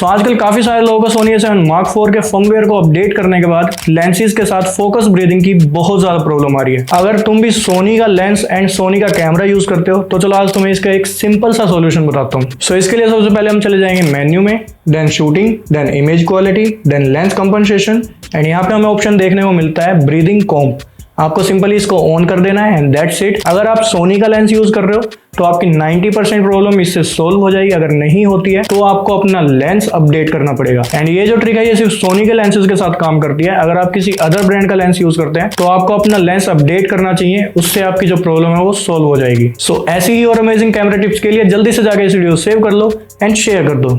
सो आजकल काफी सारे लोगों को सोनी A7 Mark IV के फर्मवेयर को अपडेट करने के बाद लेंसेज के साथ फोकस ब्रीदिंग की बहुत ज्यादा प्रॉब्लम आ रही है। अगर तुम भी सोनी का लेंस एंड सोनी का कैमरा यूज करते हो तो चलो आज तुम्हें इसका एक सिंपल सा सॉल्यूशन बताता हूँ। सो इसके लिए सबसे पहले हम चले जाएंगे मेन्यू में, then shooting, then image quality, then lens compensation and यहाँ पे हमें ऑप्शन देखने को मिलता है ब्रीदिंग कॉम्प। आपको सिंपली इसको ऑन कर देना है एंड दैट्स इट। अगर आप सोनी का लेंस यूज कर रहे हो तो आपकी 90% प्रॉब्लम इससे सोल्व हो जाएगी। अगर नहीं होती है तो आपको अपना लेंस अपडेट करना पड़ेगा। एंड ये जो ट्रिक है ये सिर्फ सोनी के लेंसेज के साथ काम करती है। अगर आप किसी अदर ब्रांड का लेंस यूज करते हैं तो आपको अपना लेंस अपडेट करना चाहिए, उससे आपकी जो प्रॉब्लम है वो सोल्व हो जाएगी। सो ऐसी ही और अमेजिंग कैमरा टिप्स के लिए जल्दी से जाकर इस वीडियो सेव कर लो एंड शेयर कर दो।